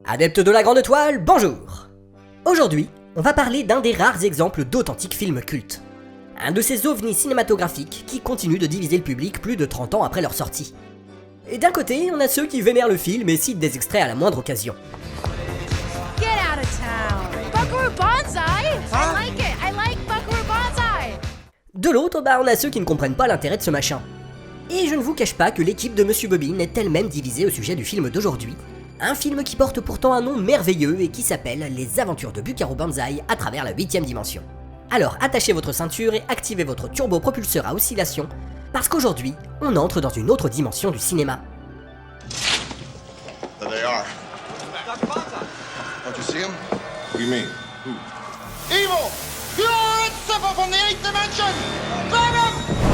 Adeptes de la grande toile, bonjour! Aujourd'hui, on va parler d'un des rares exemples d'authentiques films cultes. Un de ces ovnis cinématographiques qui continuent de diviser le public plus de 30 ans après leur sortie. Et d'un côté, on a ceux qui vénèrent le film et citent des extraits à la moindre occasion. Get out of town! Buckaroo Banzai! I like Buckaroo Banzai! De l'autre, on a ceux qui ne comprennent pas l'intérêt de ce machin. Et je ne vous cache pas que l'équipe de Monsieur Bobine est elle-même divisée au sujet du film d'aujourd'hui. Un film qui porte pourtant un nom merveilleux et qui s'appelle Les Aventures de Buckaroo Banzai à travers la 8ème dimension. Alors attachez votre ceinture et activez votre turbopropulseur à oscillation, parce qu'aujourd'hui, on entre dans une autre dimension du cinéma. There they are. Dr. Banzai. Don't you see him? What do you mean? Who? Evil! Pure and simple from the 8th dimension! Venom!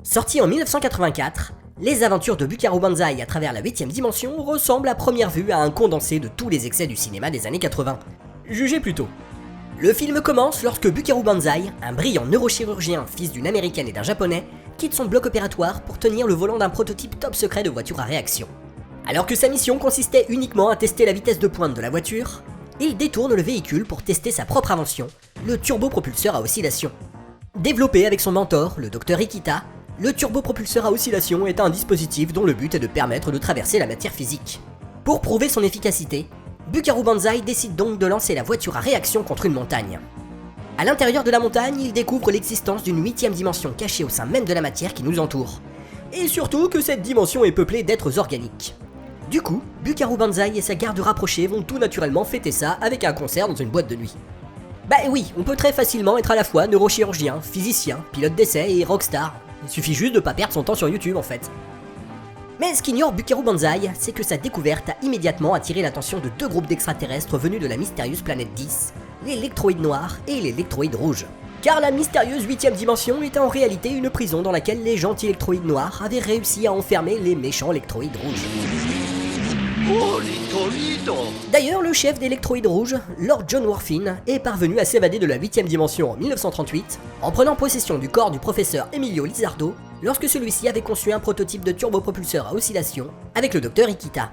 Sorti en 1984, Les Aventures de Buckaroo Banzai à travers la 8ème dimension ressemble à première vue à un condensé de tous les excès du cinéma des années 80. Jugez plutôt. Le film commence lorsque Buckaroo Banzai, un brillant neurochirurgien fils d'une américaine et d'un japonais, quitte son bloc opératoire pour tenir le volant d'un prototype top secret de voiture à réaction. Alors que sa mission consistait uniquement à tester la vitesse de pointe de la voiture, il détourne le véhicule pour tester sa propre invention, le turbopropulseur à oscillation. Développé avec son mentor, le Dr Ikita, le turbopropulseur à oscillation est un dispositif dont le but est de permettre de traverser la matière physique. Pour prouver son efficacité, Buckaroo Banzai décide donc de lancer la voiture à réaction contre une montagne. À l'intérieur de la montagne, il découvre l'existence d'une 8ème dimension cachée au sein même de la matière qui nous entoure. Et surtout que cette dimension est peuplée d'êtres organiques. Du coup, Buckaroo Banzai et sa garde rapprochée vont tout naturellement fêter ça avec un concert dans une boîte de nuit. Bah oui, on peut très facilement être à la fois neurochirurgien, physicien, pilote d'essai et rockstar. Il suffit juste de pas perdre son temps sur YouTube en fait. Mais ce qu'ignore Buckaroo Banzai, c'est que sa découverte a immédiatement attiré l'attention de deux groupes d'extraterrestres venus de la mystérieuse planète 10, l'électroïde noir et l'électroïde rouge. Car la mystérieuse 8ème dimension était en réalité une prison dans laquelle les gentils électroïdes noirs avaient réussi à enfermer les méchants électroïdes rouges. D'ailleurs, le chef d'électroïdes rouges, Lord John Worfin, est parvenu à s'évader de la 8ème dimension en 1938 en prenant possession du corps du professeur Emilio Lizardo lorsque celui-ci avait conçu un prototype de turbopropulseur à oscillation avec le Dr Ikita.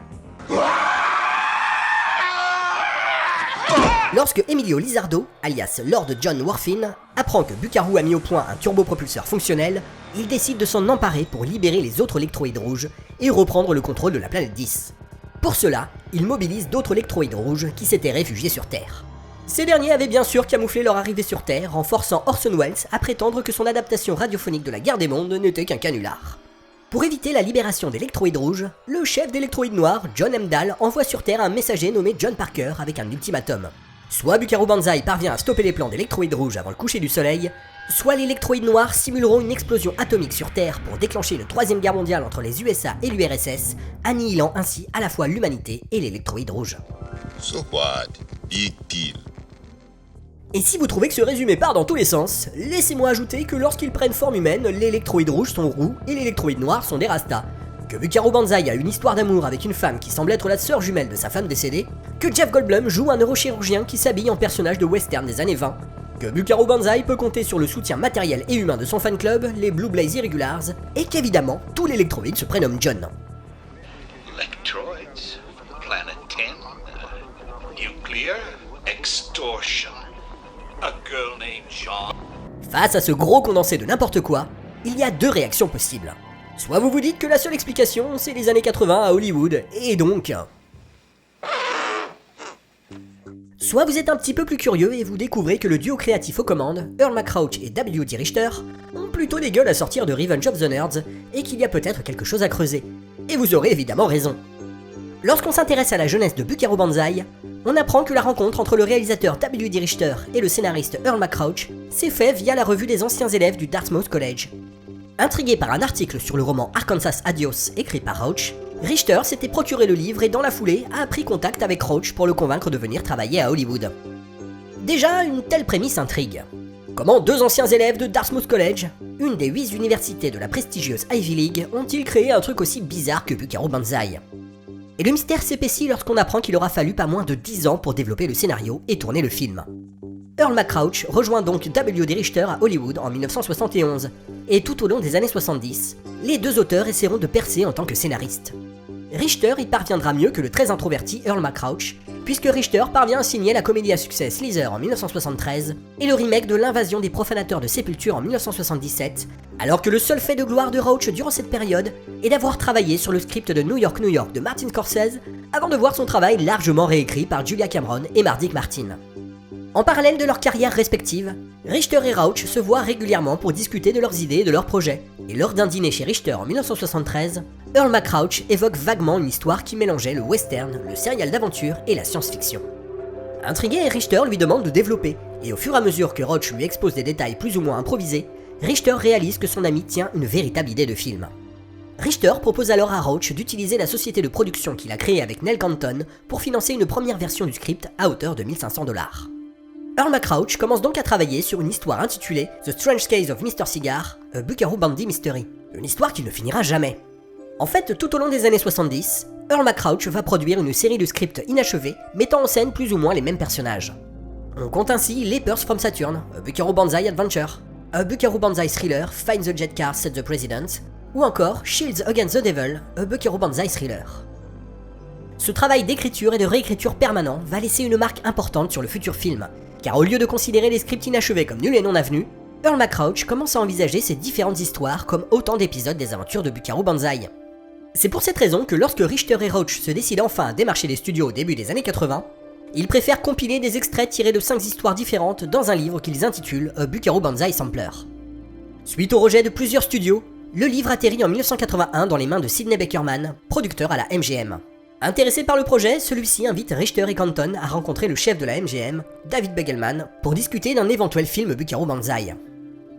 Lorsque Emilio Lizardo, alias Lord John Worfin, apprend que Buckaroo a mis au point un turbopropulseur fonctionnel, il décide de s'en emparer pour libérer les autres électroïdes rouges et reprendre le contrôle de la planète 10. Pour cela, il mobilise d'autres électroïdes rouges qui s'étaient réfugiés sur Terre. Ces derniers avaient bien sûr camouflé leur arrivée sur Terre en forçant Orson Welles à prétendre que son adaptation radiophonique de la Guerre des Mondes n'était qu'un canular. Pour éviter la libération d'électroïdes rouges, le chef d'électroïdes noirs, John M. Dahl, envoie sur Terre un messager nommé John Parker avec un ultimatum. Soit Buckaroo Banzai parvient à stopper les plans d'électroïdes rouges avant le coucher du soleil, soit les électroïdes noirs simuleront une explosion atomique sur Terre pour déclencher une 3ème guerre mondiale entre les USA et l'URSS, annihilant ainsi à la fois l'humanité et l'électroïde rouge. So what? Big deal. Et si vous trouvez que ce résumé part dans tous les sens, laissez-moi ajouter que lorsqu'ils prennent forme humaine, les électroïdes rouges sont roux et les électroïdes noirs sont des rastas. Que Buckaroo Banzai a une histoire d'amour avec une femme qui semble être la sœur jumelle de sa femme décédée, que Jeff Goldblum joue un neurochirurgien qui s'habille en personnage de western des années 20, que Buckaroo Banzai peut compter sur le soutien matériel et humain de son fan club, les Blue Blaze Irregulars, et qu'évidemment, tout l'électroïde se prénomme John. Electroids, Planet 10, nuclear, extortion, a girl named John. Face à ce gros condensé de n'importe quoi, il y a deux réactions possibles. Soit vous vous dites que la seule explication, c'est les années 80 à Hollywood, et donc... Soit vous êtes un petit peu plus curieux et vous découvrez que le duo créatif aux commandes, Earl McCrouch et W.D. Richter, ont plutôt des gueules à sortir de Revenge of the Nerds, et qu'il y a peut-être quelque chose à creuser. Et vous aurez évidemment raison. Lorsqu'on s'intéresse à la jeunesse de Buckaroo Banzai, on apprend que la rencontre entre le réalisateur W.D. Richter et le scénariste Earl McCrouch s'est faite via la revue des anciens élèves du Dartmouth College. Intrigué par un article sur le roman Arkansas Adios écrit par Rauch, Richter s'était procuré le livre et dans la foulée a pris contact avec Rauch pour le convaincre de venir travailler à Hollywood. Déjà, une telle prémisse intrigue. Comment deux anciens élèves de Dartmouth College, une des 8 universités de la prestigieuse Ivy League, ont-ils créé un truc aussi bizarre que Buckaroo Banzai? Et le mystère s'épaissit lorsqu'on apprend qu'il aura fallu pas moins de 10 ans pour développer le scénario et tourner le film. Earl McCrouch rejoint donc W.D. Richter à Hollywood en 1971, et tout au long des années 70, les deux auteurs essaieront de percer en tant que scénaristes. Richter y parviendra mieux que le très introverti Earl McCrouch, puisque Richter parvient à signer la comédie à succès Slither en 1973 et le remake de L'invasion des profanateurs de Sépulture en 1977, alors que le seul fait de gloire de Roach durant cette période est d'avoir travaillé sur le script de New York de Martin Scorsese avant de voir son travail largement réécrit par Julia Cameron et Mardik Martin. En parallèle de leurs carrières respectives, Richter et Rauch se voient régulièrement pour discuter de leurs idées et de leurs projets, et lors d'un dîner chez Richter en 1973, Earl McCrouch évoque vaguement une histoire qui mélangeait le western, le serial d'aventure et la science-fiction. Intrigué, Richter lui demande de développer, et au fur et à mesure que Rauch lui expose des détails plus ou moins improvisés, Richter réalise que son ami tient une véritable idée de film. Richter propose alors à Rauch d'utiliser la société de production qu'il a créée avec Nell Canton pour financer une première version du script à hauteur de $1500. Earl McCrouch commence donc à travailler sur une histoire intitulée The Strange Case of Mr. Cigar, a Buckaroo Bandy Mystery, une histoire qui ne finira jamais. En fait, tout au long des années 70, Earl McCrouch va produire une série de scripts inachevés mettant en scène plus ou moins les mêmes personnages. On compte ainsi Leapers from Saturn, a Buckaroo Banzai Adventure, a Buckaroo Banzai Thriller, Find the Jet Car, Set the President, ou encore Shields Against the Devil, a Buckaroo Banzai Thriller. Ce travail d'écriture et de réécriture permanent va laisser une marque importante sur le futur film, car au lieu de considérer les scripts inachevés comme nuls et non avenus, Earl McCrouch commence à envisager ces différentes histoires comme autant d'épisodes des aventures de Buckaroo Banzai. C'est pour cette raison que lorsque Richter et Rauch se décident enfin à démarcher les studios au début des années 80, ils préfèrent compiler des extraits tirés de 5 histoires différentes dans un livre qu'ils intitulent A Buckaroo Banzai Sampler. Suite au rejet de plusieurs studios, le livre atterrit en 1981 dans les mains de Sidney Beckerman, producteur à la MGM. Intéressé par le projet, celui-ci invite Richter et Canton à rencontrer le chef de la MGM, David Begelman, pour discuter d'un éventuel film Buckaroo Banzai.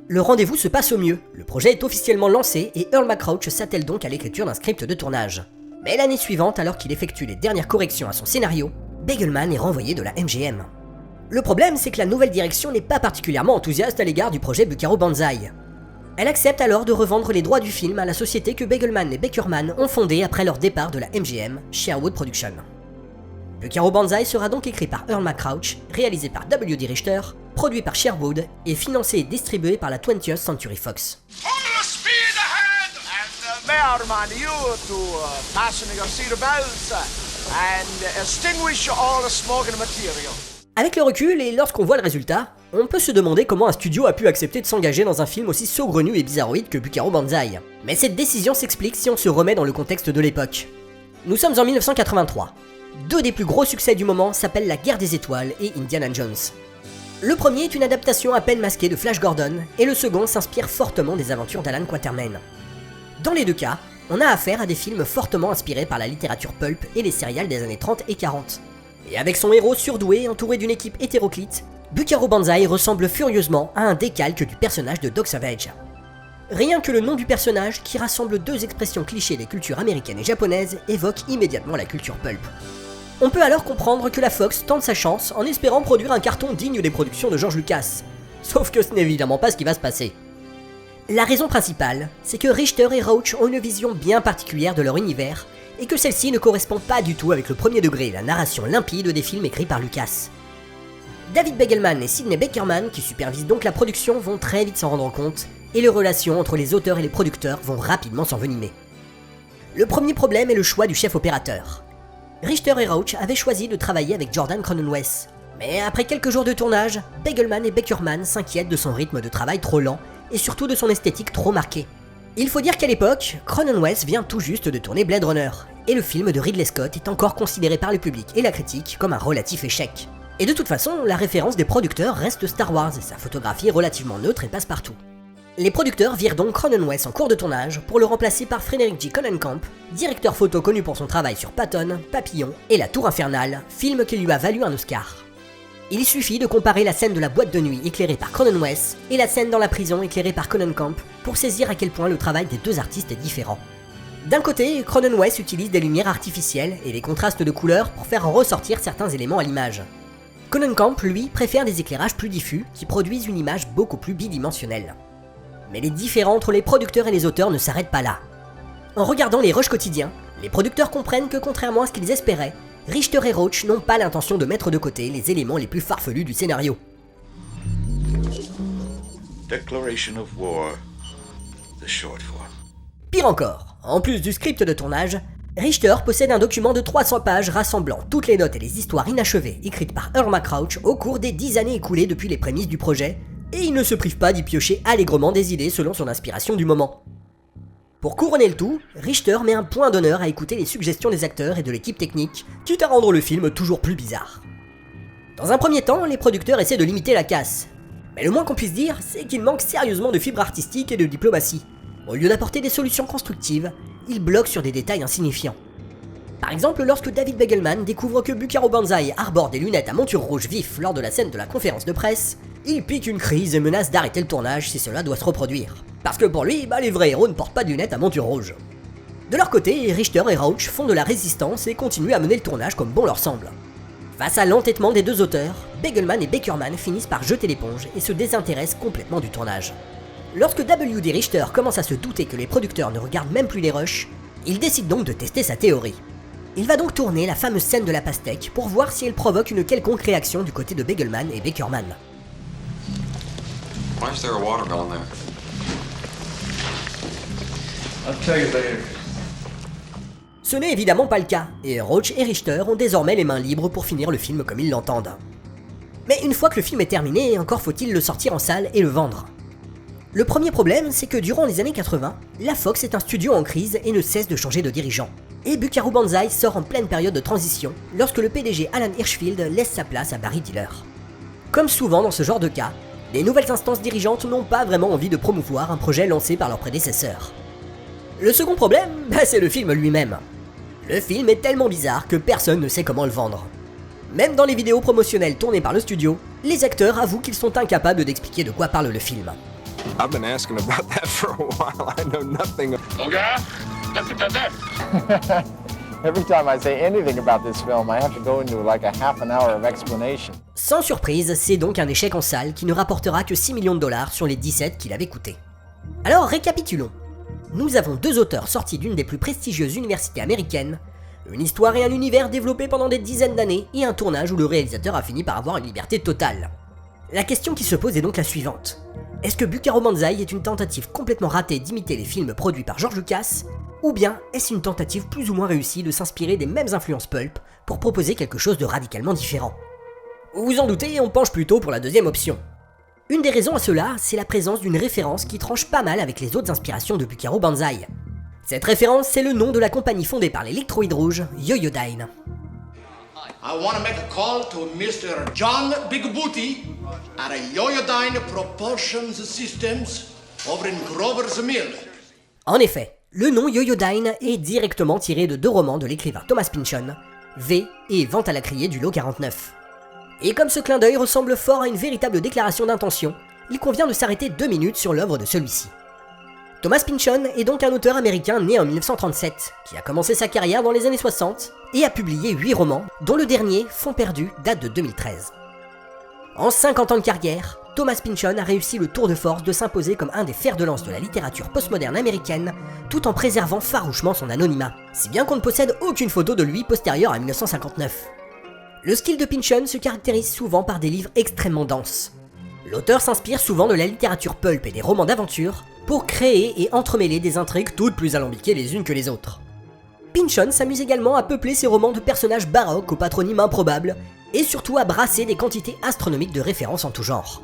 Le rendez-vous se passe au mieux, le projet est officiellement lancé et Earl McCrouch s'attelle donc à l'écriture d'un script de tournage. Mais l'année suivante, alors qu'il effectue les dernières corrections à son scénario, Begelman est renvoyé de la MGM. Le problème, c'est que la nouvelle direction n'est pas particulièrement enthousiaste à l'égard du projet Buckaroo Banzai. Elle accepte alors de revendre les droits du film à la société que Begelman et Beckerman ont fondée après leur départ de la MGM, Sherwood Productions. Buckaroo Banzai sera donc écrit par Earl McCrouch, réalisé par W.D. Richter, produit par Sherwood et financé et distribué par la 20th Century Fox. Full speed ahead! And Mayorman, you to fasten your seatbelts and extinguish all the smoking material. Avec le recul et lorsqu'on voit le résultat, on peut se demander comment un studio a pu accepter de s'engager dans un film aussi saugrenu et bizarroïde que Buckaroo Banzai. Mais cette décision s'explique si on se remet dans le contexte de l'époque. Nous sommes en 1983. Deux des plus gros succès du moment s'appellent La Guerre des Étoiles et Indiana Jones. Le premier est une adaptation à peine masquée de Flash Gordon, et le second s'inspire fortement des aventures d'Alan Quatermain. Dans les deux cas, on a affaire à des films fortement inspirés par la littérature pulp et les serials des années 30 et 40. Et avec son héros surdoué entouré d'une équipe hétéroclite, Buckaroo Banzai ressemble furieusement à un décalque du personnage de Doc Savage. Rien que le nom du personnage, qui rassemble deux expressions clichés des cultures américaines et japonaises, évoque immédiatement la culture pulp. On peut alors comprendre que la Fox tente sa chance en espérant produire un carton digne des productions de George Lucas. Sauf que ce n'est évidemment pas ce qui va se passer. La raison principale, c'est que Richter et Rauch ont une vision bien particulière de leur univers, et que celle-ci ne correspond pas du tout avec le premier degré et la narration limpide des films écrits par Lucas. David Begelman et Sidney Beckerman, qui supervisent donc la production, vont très vite s'en rendre compte, et les relations entre les auteurs et les producteurs vont rapidement s'envenimer. Le premier problème est le choix du chef opérateur. Richter et Rauch avaient choisi de travailler avec Jordan Cronenweth, mais après quelques jours de tournage, Begelman et Beckerman s'inquiètent de son rythme de travail trop lent, et surtout de son esthétique trop marquée. Il faut dire qu'à l'époque, Cronenweth vient tout juste de tourner Blade Runner, et le film de Ridley Scott est encore considéré par le public et la critique comme un relatif échec. Et de toute façon, la référence des producteurs reste Star Wars et sa photographie est relativement neutre et passe-partout. Les producteurs virent donc Cronenweth en cours de tournage pour le remplacer par Frederick G. Cronenkamp, directeur photo connu pour son travail sur Patton, Papillon et La Tour Infernale, film qui lui a valu un Oscar. Il suffit de comparer la scène de la boîte de nuit éclairée par Cronenweth et la scène dans la prison éclairée par Cronenkamp pour saisir à quel point le travail des deux artistes est différent. D'un côté, Cronenweth utilise des lumières artificielles et des contrastes de couleurs pour faire ressortir certains éléments à l'image. Cronenkamp, lui, préfère des éclairages plus diffus qui produisent une image beaucoup plus bidimensionnelle. Mais les différends entre les producteurs et les auteurs ne s'arrêtent pas là. En regardant les rushs quotidiens, les producteurs comprennent que contrairement à ce qu'ils espéraient, Richter et Rauch n'ont pas l'intention de mettre de côté les éléments les plus farfelus du scénario. Declaration of war. the short form. Pire encore, en plus du script de tournage, Richter possède un document de 300 pages rassemblant toutes les notes et les histoires inachevées écrites par Irma Crouch au cours des 10 années écoulées depuis les prémices du projet, et il ne se prive pas d'y piocher allègrement des idées selon son inspiration du moment. Pour couronner le tout, Richter met un point d'honneur à écouter les suggestions des acteurs et de l'équipe technique, quitte à rendre le film toujours plus bizarre. Dans un premier temps, les producteurs essaient de limiter la casse, mais le moins qu'on puisse dire, c'est qu'il manque sérieusement de fibre artistique et de diplomatie. Au lieu d'apporter des solutions constructives, ils bloquent sur des détails insignifiants. Par exemple, lorsque David Begelman découvre que Bucaro Banzai arbore des lunettes à monture rouge vif lors de la scène de la conférence de presse, il pique une crise et menace d'arrêter le tournage si cela doit se reproduire. Parce que pour lui, les vrais héros ne portent pas de lunettes à monture rouge. De leur côté, Richter et Rauch font de la résistance et continuent à mener le tournage comme bon leur semble. Face à l'entêtement des deux auteurs, Begelman et Beckerman finissent par jeter l'éponge et se désintéressent complètement du tournage. Lorsque W.D. Richter commence à se douter que les producteurs ne regardent même plus les rushs, il décide donc de tester sa théorie. Il va donc tourner la fameuse scène de la pastèque pour voir si elle provoque une quelconque réaction du côté de Begelman et Beckerman. Why is there a watermelon there? I'll tell you later. Ce n'est évidemment pas le cas, et Roach et Richter ont désormais les mains libres pour finir le film comme ils l'entendent. Mais une fois que le film est terminé, encore faut-il le sortir en salle et le vendre. Le premier problème, c'est que durant les années 80, la Fox est un studio en crise et ne cesse de changer de dirigeant. Et Buckaroo Banzai sort en pleine période de transition, lorsque le PDG Alan Hirschfield laisse sa place à Barry Diller. Comme souvent dans ce genre de cas, les nouvelles instances dirigeantes n'ont pas vraiment envie de promouvoir un projet lancé par leur prédécesseur. Le second problème, c'est le film lui-même. Le film est tellement bizarre que personne ne sait comment le vendre. Même dans les vidéos promotionnelles tournées par le studio, les acteurs avouent qu'ils sont incapables d'expliquer de quoi parle le film. I've been asking about that for a while. I know nothing. Every time I say anything about this film, I have to go into like a half an hour of explanation. Sans surprise, c'est donc un échec en salle qui ne rapportera que 6 millions de dollars sur les 17 qu'il avait coûté. Alors récapitulons. Nous avons deux auteurs sortis d'une des plus prestigieuses universités américaines, une histoire et un univers développés pendant des dizaines d'années et un tournage où le réalisateur a fini par avoir une liberté totale. La question qui se pose est donc la suivante. Est-ce que Buckaroo Banzai est une tentative complètement ratée d'imiter les films produits par George Lucas, ou bien est-ce une tentative plus ou moins réussie de s'inspirer des mêmes influences pulp pour proposer quelque chose de radicalement différent? Vous vous en doutez, on penche plutôt pour la deuxième option. Une des raisons à cela, c'est la présence d'une référence qui tranche pas mal avec les autres inspirations de Buckaroo Banzai. Cette référence, c'est le nom de la compagnie fondée par l'électroïde rouge, Yoyodyne. I want to make a call to Mr. John Big Booty at a Yoyodyne Propulsion Systems over in Grover's Mill. En effet, le nom Yoyodyne est directement tiré de deux romans de l'écrivain Thomas Pynchon, V et Vente à la criée du lot 49. Et comme ce clin d'œil ressemble fort à une véritable déclaration d'intention, il convient de s'arrêter 2 minutes sur l'œuvre de celui-ci. Thomas Pynchon est donc un auteur américain né en 1937, qui a commencé sa carrière dans les années 60 et a publié 8 romans, dont le dernier, Fonds perdu, date de 2013. En 50 ans de carrière, Thomas Pynchon a réussi le tour de force de s'imposer comme un des fers de lance de la littérature postmoderne américaine, tout en préservant farouchement son anonymat, si bien qu'on ne possède aucune photo de lui postérieure à 1959. Le style de Pynchon se caractérise souvent par des livres extrêmement denses. L'auteur s'inspire souvent de la littérature pulp et des romans d'aventure pour créer et entremêler des intrigues toutes plus alambiquées les unes que les autres. Pynchon s'amuse également à peupler ses romans de personnages baroques au patronyme improbable et surtout à brasser des quantités astronomiques de références en tout genre.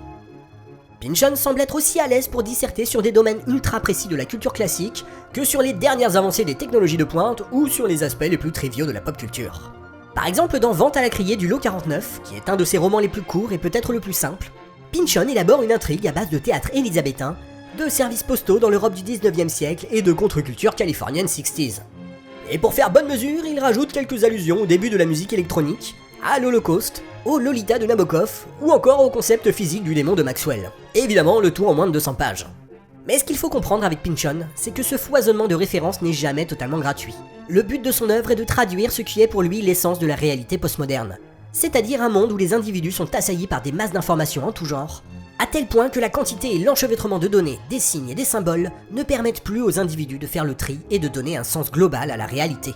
Pynchon semble être aussi à l'aise pour disserter sur des domaines ultra précis de la culture classique que sur les dernières avancées des technologies de pointe ou sur les aspects les plus triviaux de la pop culture. Par exemple dans Vente à la criée du lot 49, qui est un de ses romans les plus courts et peut-être le plus simple, Pynchon élabore une intrigue à base de théâtre élisabétain, de services postaux dans l'Europe du 19e siècle et de contre-culture californienne 60s. Et pour faire bonne mesure, il rajoute quelques allusions au début de la musique électronique, à l'Holocauste, au Lolita de Nabokov, ou encore au concept physique du démon de Maxwell. Évidemment, le tout en moins de 200 pages. Mais ce qu'il faut comprendre avec Pynchon, c'est que ce foisonnement de références n'est jamais totalement gratuit. Le but de son œuvre est de traduire ce qui est pour lui l'essence de la réalité postmoderne, c'est-à-dire un monde où les individus sont assaillis par des masses d'informations en tout genre, à tel point que la quantité et l'enchevêtrement de données, des signes et des symboles ne permettent plus aux individus de faire le tri et de donner un sens global à la réalité.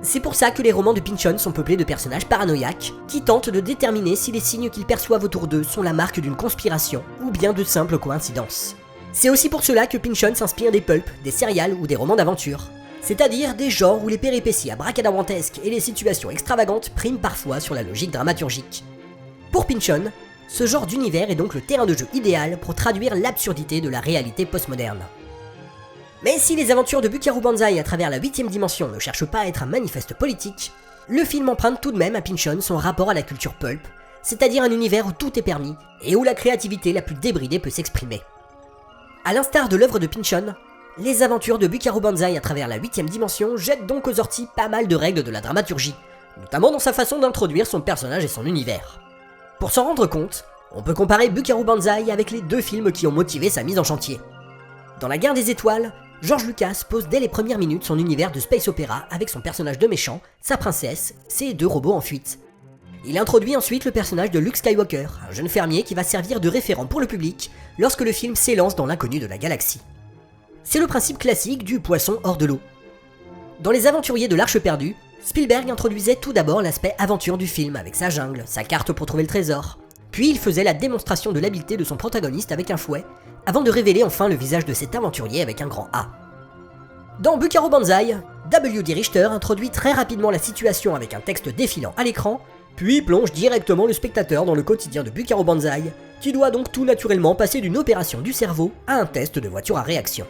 C'est pour ça que les romans de Pynchon sont peuplés de personnages paranoïaques, qui tentent de déterminer si les signes qu'ils perçoivent autour d'eux sont la marque d'une conspiration ou bien de simples coïncidences. C'est aussi pour cela que Pynchon s'inspire des pulps, des serials ou des romans d'aventure. C'est-à-dire des genres où les péripéties abracadabrantesques et les situations extravagantes priment parfois sur la logique dramaturgique. Pour Pynchon, ce genre d'univers est donc le terrain de jeu idéal pour traduire l'absurdité de la réalité postmoderne. Mais si les aventures de Buckaroo Banzai à travers la 8ème dimension ne cherchent pas à être un manifeste politique, le film emprunte tout de même à Pynchon son rapport à la culture pulp, c'est-à-dire un univers où tout est permis et où la créativité la plus débridée peut s'exprimer. A l'instar de l'œuvre de Pynchon, les aventures de Buckaroo Banzai à travers la 8ème dimension jettent donc aux orties pas mal de règles de la dramaturgie, notamment dans sa façon d'introduire son personnage et son univers. Pour s'en rendre compte, on peut comparer Buckaroo Banzai avec les 2 films qui ont motivé sa mise en chantier. Dans La Guerre des Étoiles, George Lucas pose dès les premières minutes son univers de space opéra avec son personnage de méchant, sa princesse, ses 2 robots en fuite. Il introduit ensuite le personnage de Luke Skywalker, un jeune fermier qui va servir de référent pour le public lorsque le film s'élance dans l'inconnu de la galaxie. C'est le principe classique du poisson hors de l'eau. Dans Les Aventuriers de l'Arche perdue, Spielberg introduisait tout d'abord l'aspect aventure du film avec sa jungle, sa carte pour trouver le trésor. Puis il faisait la démonstration de l'habileté de son protagoniste avec un fouet, avant de révéler enfin le visage de cet aventurier avec un grand A. Dans Buckaroo Banzai, W.D. Richter introduit très rapidement la situation avec un texte défilant à l'écran, puis plonge directement le spectateur dans le quotidien de Buckaroo Banzai, qui doit donc tout naturellement passer d'une opération du cerveau à un test de voiture à réaction.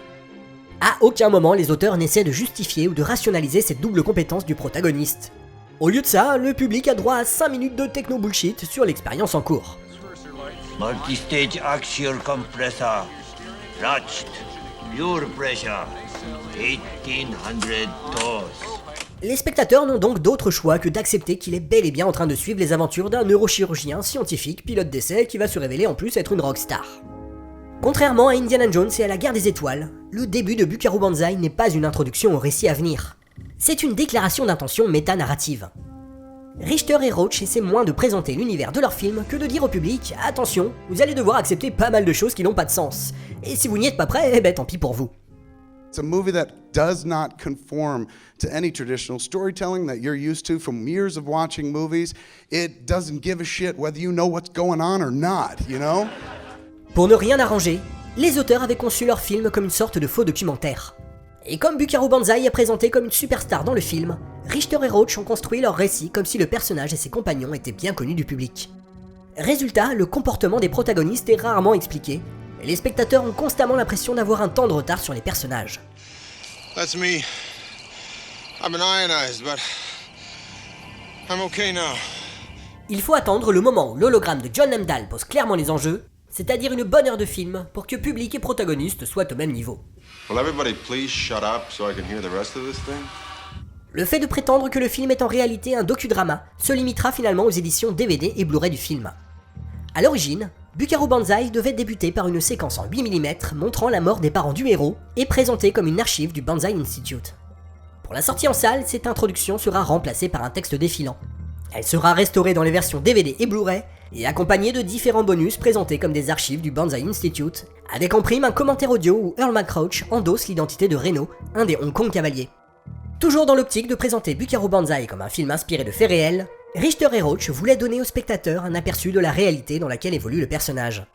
À aucun moment les auteurs n'essaient de justifier ou de rationaliser cette double compétence du protagoniste. Au lieu de ça, le public a droit à 5 minutes de techno-bullshit sur l'expérience en cours. Multi-stage axial compressor. Latched. Pure pressure. 1800 toes. Les spectateurs n'ont donc d'autre choix que d'accepter qu'il est bel et bien en train de suivre les aventures d'un neurochirurgien scientifique pilote d'essai qui va se révéler en plus être une rockstar. Contrairement à Indiana Jones et à la Guerre des Étoiles, le début de Buckaroo Banzai n'est pas une introduction au récit à venir. C'est une déclaration d'intention méta-narrative. Richter et Roach essaient moins de présenter l'univers de leur film que de dire au public « Attention, vous allez devoir accepter pas mal de choses qui n'ont pas de sens. Et si vous n'y êtes pas prêt, eh ben tant pis pour vous. » It's a movie that does not conform to any traditional storytelling that you're used to from years of watching movies. It doesn't give a shit whether you know what's going on or not, you know? Pour ne rien arranger, les auteurs avaient conçu leur film comme une sorte de faux documentaire. Et comme Buckaroo Banzai est présenté comme une superstar dans le film, Richter et Roach ont construit leur récit comme si le personnage et ses compagnons étaient bien connus du public. Résultat, le comportement des protagonistes est rarement expliqué, et les spectateurs ont constamment l'impression d'avoir un temps de retard sur les personnages. That's me. I've been ionized, but I'm okay now. Il faut attendre le moment où l'hologramme de John Lemdal pose clairement les enjeux, c'est-à-dire une bonne heure de film pour que public et protagonistes soient au même niveau. Will everybody please shut up so I can hear the rest of this thing? Le fait de prétendre que le film est en réalité un docudrama se limitera finalement aux éditions DVD et Blu-ray du film. A l'origine, Buckaroo Banzai devait débuter par une séquence en 8 mm montrant la mort des parents du héros et présentée comme une archive du Banzai Institute. Pour la sortie en salle, cette introduction sera remplacée par un texte défilant. Elle sera restaurée dans les versions DVD et Blu-ray et accompagnée de différents bonus présentés comme des archives du Banzai Institute, avec en prime un commentaire audio où Earl McCrouch endosse l'identité de Reno, un des Hong Kong cavaliers. Toujours dans l'optique de présenter Buckaroo Banzai comme un film inspiré de faits réels, Richter et Roach voulaient donner au spectateur un aperçu de la réalité dans laquelle évolue le personnage.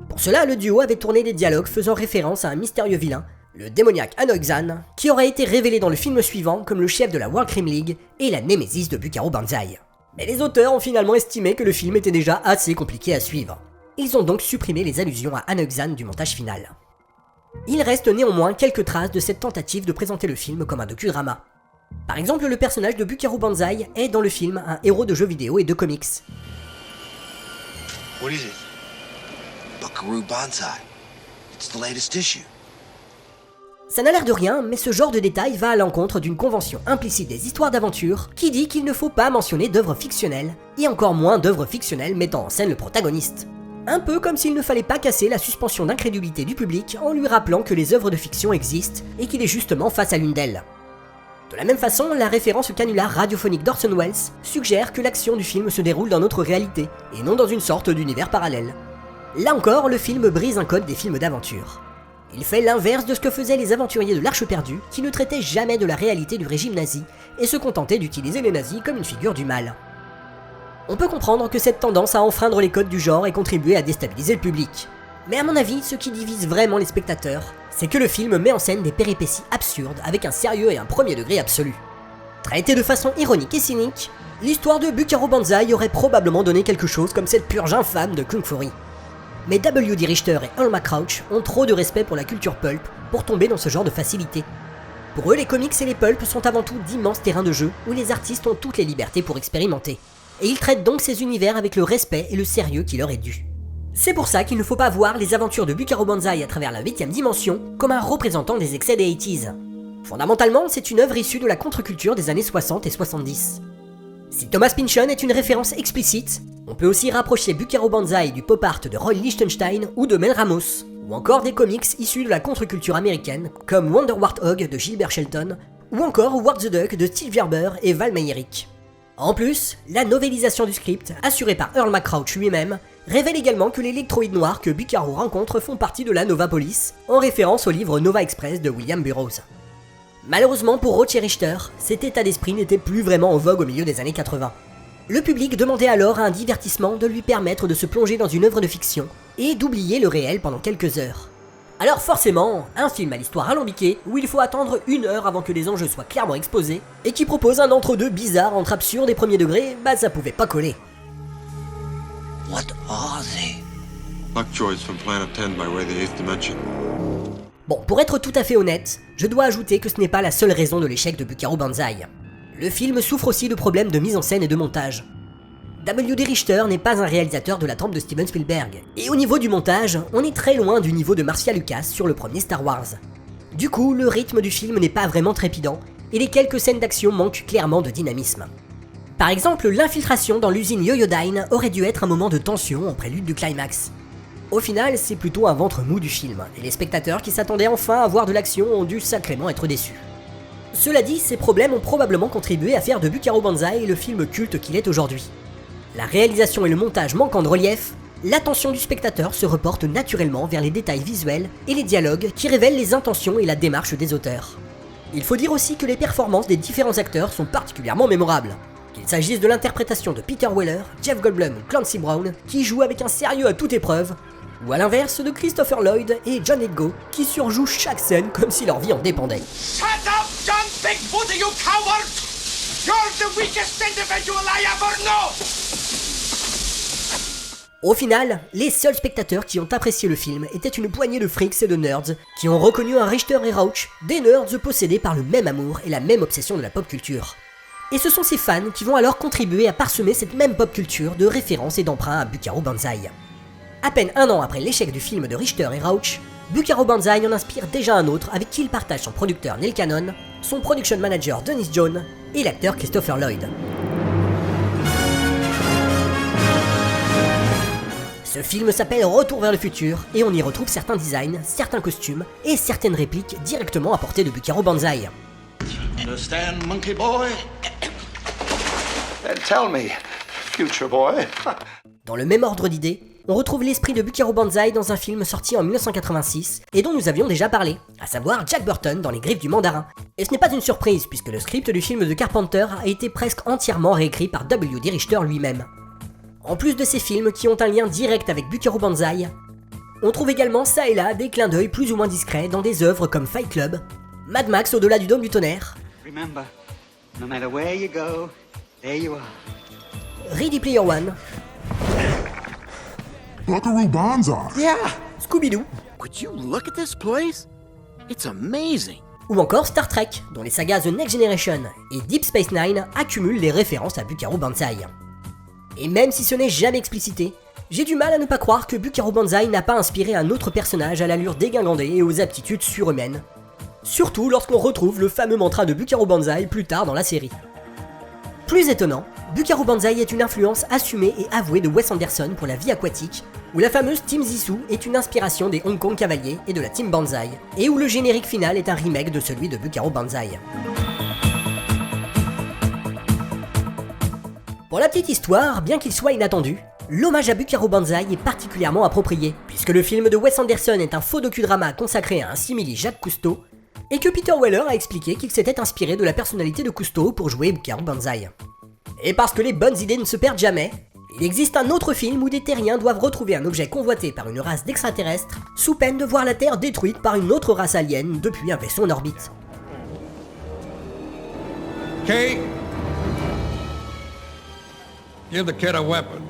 Pour cela, le duo avait tourné des dialogues faisant référence à un mystérieux vilain, le démoniaque Anoxan, qui aurait été révélé dans le film suivant comme le chef de la World Crime League et la némésis de Buckaroo Banzai. Mais les auteurs ont finalement estimé que le film était déjà assez compliqué à suivre. Ils ont donc supprimé les allusions à Anoxan du montage final. Il reste néanmoins quelques traces de cette tentative de présenter le film comme un docudrama. Par exemple, le personnage de Buckaroo Banzai est dans le film un héros de jeux vidéo et de comics. What is it? Buckaroo Banzai. It's the latest issue. Ça n'a l'air de rien, mais ce genre de détail va à l'encontre d'une convention implicite des histoires d'aventure qui dit qu'il ne faut pas mentionner d'œuvres fictionnelles, et encore moins d'œuvres fictionnelles mettant en scène le protagoniste. Un peu comme s'il ne fallait pas casser la suspension d'incrédulité du public en lui rappelant que les œuvres de fiction existent et qu'il est justement face à l'une d'elles. De la même façon, la référence au canular radiophonique d'Orson Welles suggère que l'action du film se déroule dans notre réalité, et non dans une sorte d'univers parallèle. Là encore, le film brise un code des films d'aventure. Il fait l'inverse de ce que faisaient les aventuriers de l'Arche perdue, qui ne traitaient jamais de la réalité du régime nazi, et se contentaient d'utiliser les nazis comme une figure du mal. On peut comprendre que cette tendance à enfreindre les codes du genre ait contribué à déstabiliser le public. Mais à mon avis, ce qui divise vraiment les spectateurs, c'est que le film met en scène des péripéties absurdes avec un sérieux et un premier degré absolu. Traité de façon ironique et cynique, l'histoire de Buckaroo Banzai aurait probablement donné quelque chose comme cette purge infâme de Kung Fury. Mais W.D. Richter et Earl McCrouch ont trop de respect pour la culture pulp pour tomber dans ce genre de facilité. Pour eux, les comics et les pulps sont avant tout d'immenses terrains de jeu où les artistes ont toutes les libertés pour expérimenter. Et ils traitent donc ces univers avec le respect et le sérieux qui leur est dû. C'est pour ça qu'il ne faut pas voir les aventures de Buckaroo Banzai à travers la 8ème dimension comme un représentant des excès des 80s. Fondamentalement, c'est une œuvre issue de la contre-culture des années 60 et 70. Si Thomas Pynchon est une référence explicite, on peut aussi rapprocher Buckaroo Banzai du pop art de Roy Lichtenstein ou de Mel Ramos, ou encore des comics issus de la contre-culture américaine comme Wonder Warthog de Gilbert Shelton, ou encore Ward the Duck de Steve Gerber et Val Meyerink. En plus, la novélisation du script, assurée par Earl McCrouch lui-même, révèle également que les électroïdes noirs que Buckaroo rencontre font partie de la Nova Police, en référence au livre Nova Express de William Burroughs. Malheureusement pour Roach et Richter, cet état d'esprit n'était plus vraiment en vogue au milieu des années 80. Le public demandait alors à un divertissement de lui permettre de se plonger dans une œuvre de fiction et d'oublier le réel pendant quelques heures. Alors forcément, un film à l'histoire alambiquée où il faut attendre 1 heure avant que les enjeux soient clairement exposés et qui propose un entre-deux bizarre entre absurde et premier degré, bah ça pouvait pas coller. What are they? Lockjaws from Planet 10 by way of the 8th dimension. Bon, pour être tout à fait honnête, je dois ajouter que ce n'est pas la seule raison de l'échec de Buckaroo Banzai. Le film souffre aussi de problèmes de mise en scène et de montage. W.D. Richter n'est pas un réalisateur de la trempe de Steven Spielberg, et au niveau du montage, on est très loin du niveau de Marcia Lucas sur le premier Star Wars. Du coup, le rythme du film n'est pas vraiment trépidant, et les quelques scènes d'action manquent clairement de dynamisme. Par exemple, l'infiltration dans l'usine Yoyodyne aurait dû être un moment de tension en prélude du climax. Au final, c'est plutôt un ventre mou du film, et les spectateurs qui s'attendaient enfin à voir de l'action ont dû sacrément être déçus. Cela dit, ces problèmes ont probablement contribué à faire de Buckaroo Banzai le film culte qu'il est aujourd'hui. La réalisation et le montage manquant de relief, l'attention du spectateur se reporte naturellement vers les détails visuels et les dialogues qui révèlent les intentions et la démarche des auteurs. Il faut dire aussi que les performances des différents acteurs sont particulièrement mémorables. Qu'il s'agisse de l'interprétation de Peter Weller, Jeff Goldblum ou Clancy Brown, qui jouent avec un sérieux à toute épreuve, ou à l'inverse de Christopher Lloyd et John Lithgow, qui surjouent chaque scène comme si leur vie en dépendait. Shut up, John Big Booty, you coward! You're the weakest individual I ever know! Au final, les seuls spectateurs qui ont apprécié le film étaient une poignée de freaks et de nerds qui ont reconnu un Richter et Rauch, des nerds possédés par le même amour et la même obsession de la pop culture. Et ce sont ces fans qui vont alors contribuer à parsemer cette même pop culture de références et d'emprunts à Buckaroo Banzai. À peine 1 an après l'échec du film de Richter et Rauch, Buckaroo Banzai en inspire déjà un autre avec qui il partage son producteur Neil Cannon, son production manager Dennis Jones et l'acteur Christopher Lloyd. Ce film s'appelle Retour vers le futur et on y retrouve certains designs, certains costumes et certaines répliques directement apportées de Buckaroo Banzai. Understand, monkey boy? And tell me, future boy. Dans le même ordre d'idées, on retrouve l'esprit de Buckaroo Banzai dans un film sorti en 1986 et dont nous avions déjà parlé, à savoir Jack Burton dans Les Griffes du Mandarin. Et ce n'est pas une surprise puisque le script du film de Carpenter a été presque entièrement réécrit par W.D. Richter lui-même. En plus de ces films qui ont un lien direct avec Buckaroo Banzai, on trouve également ça et là des clins d'œil plus ou moins discrets dans des œuvres comme Fight Club, Mad Max au-delà du dôme du tonnerre, Remember, no matter where you go, there you are. Ready Player One, Buckaroo Banzai. Yeah. Scooby-Doo, Would you look at this place? It's amazing. ou encore Star Trek, dont les sagas The Next Generation et Deep Space Nine accumulent les références à Buckaroo Banzai. Et même si ce n'est jamais explicité, j'ai du mal à ne pas croire que Buckaroo Banzai n'a pas inspiré un autre personnage à l'allure dégingandée et aux aptitudes surhumaines. Surtout lorsqu'on retrouve le fameux mantra de Buckaroo Banzai plus tard dans la série. Plus étonnant, Buckaroo Banzai est une influence assumée et avouée de Wes Anderson pour la vie aquatique, où la fameuse Team Zissou est une inspiration des Hong Kong Cavaliers et de la Team Banzai, et où le générique final est un remake de celui de Buckaroo Banzai. Pour la petite histoire, bien qu'il soit inattendu, l'hommage à Buckaroo Banzai est particulièrement approprié, puisque le film de Wes Anderson est un faux docudrama consacré à un simili Jacques Cousteau, et que Peter Weller a expliqué qu'il s'était inspiré de la personnalité de Cousteau pour jouer Buckaroo Banzai. Et parce que les bonnes idées ne se perdent jamais, Il existe un autre film où des terriens doivent retrouver un objet convoité par une race d'extraterrestres, sous peine de voir la Terre détruite par une autre race alien depuis un vaisseau en orbite. Kate, give the kid a weapon.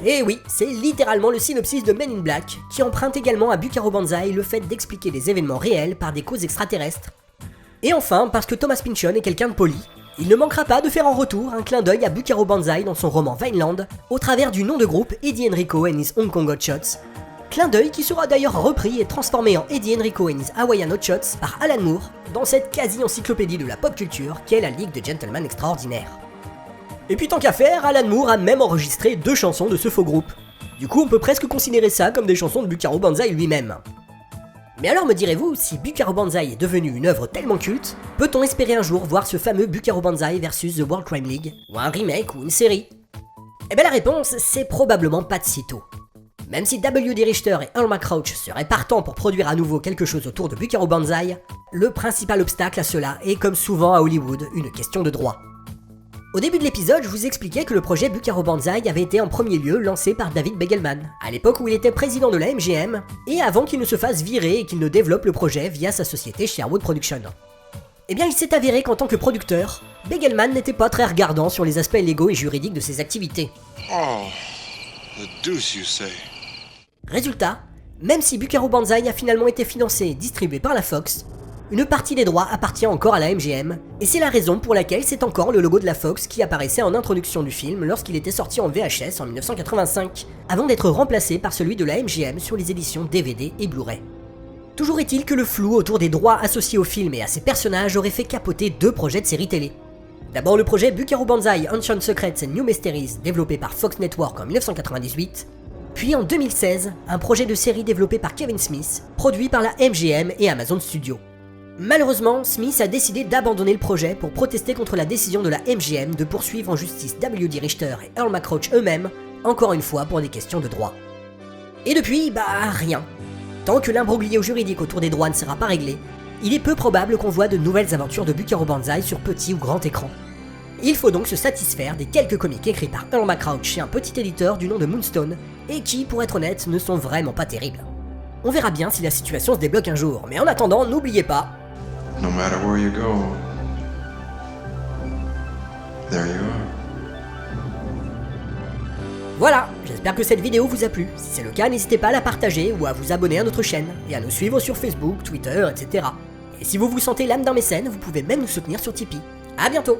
Et oui, c'est littéralement le synopsis de Men in Black, qui emprunte également à Buckaroo Banzai le fait d'expliquer les événements réels par des causes extraterrestres. Et enfin, parce que Thomas Pynchon est quelqu'un de poli, il ne manquera pas de faire en retour un clin d'œil à Buckaroo Banzai dans son roman Vineland, au travers du nom de groupe Eddie Enrico and his Hong Kong Hot Shots. Clin d'œil qui sera d'ailleurs repris et transformé en Eddie Enrico and his Hawaiian Hot Shots par Alan Moore, dans cette quasi-encyclopédie de la pop culture qu'est la Ligue des Gentlemen Extraordinaires. Et puis tant qu'à faire, Alan Moore a même enregistré 2 chansons de ce faux groupe. Du coup, on peut presque considérer ça comme des chansons de Buckaroo Banzai lui-même. Mais alors me direz-vous, si Buckaroo Banzai est devenu une œuvre tellement culte, peut-on espérer un jour voir ce fameux Buckaroo Banzai versus The World Crime League, ou un remake ou une série? Eh bien la réponse, c'est probablement pas de sitôt. Même si W.D. Richter et Earl McCrouch seraient partants pour produire à nouveau quelque chose autour de Buckaroo Banzai, le principal obstacle à cela est, comme souvent à Hollywood, une question de droit. Au début de l'épisode, je vous expliquais que le projet Buckaroo Banzai avait été en premier lieu lancé par David Begelman, à l'époque où il était président de la MGM, et avant qu'il ne se fasse virer et qu'il ne développe le projet via sa société Sherwood Productions. Eh bien, il s'est avéré qu'en tant que producteur, Begelman n'était pas très regardant sur les aspects légaux et juridiques de ses activités. Oh, the deuce you say. Résultat, même si Buckaroo Banzai a finalement été financé et distribué par la Fox, une partie des droits appartient encore à la MGM, et c'est la raison pour laquelle c'est encore le logo de la Fox qui apparaissait en introduction du film lorsqu'il était sorti en VHS en 1985, avant d'être remplacé par celui de la MGM sur les éditions DVD et Blu-ray. Toujours est-il que le flou autour des droits associés au film et à ses personnages aurait fait capoter 2 projets de séries télé. D'abord le projet Buckaroo Banzai Ancient Secrets and New Mysteries développé par Fox Network en 1998, puis en 2016, un projet de série développé par Kevin Smith, produit par la MGM et Amazon Studios. Malheureusement, Smith a décidé d'abandonner le projet pour protester contre la décision de la MGM de poursuivre en justice W.D. Richter et Earl McCrouch eux-mêmes, encore une fois pour des questions de droit. Et depuis, rien. Tant que l'imbroglio juridique autour des droits ne sera pas réglé, il est peu probable qu'on voit de nouvelles aventures de Buckaroo Banzai sur petit ou grand écran. Il faut donc se satisfaire des quelques comics écrits par Earl McCrouch chez un petit éditeur du nom de Moonstone, et qui, pour être honnête, ne sont vraiment pas terribles. On verra bien si la situation se débloque un jour, mais en attendant, n'oubliez pas... No matter where you go, there you are. Voilà, j'espère que cette vidéo vous a plu. Si c'est le cas, n'hésitez pas à la partager ou à vous abonner à notre chaîne, et à nous suivre sur Facebook, Twitter, etc. Et si vous vous sentez l'âme d'un mécène, vous pouvez même nous soutenir sur Tipeee. A bientôt!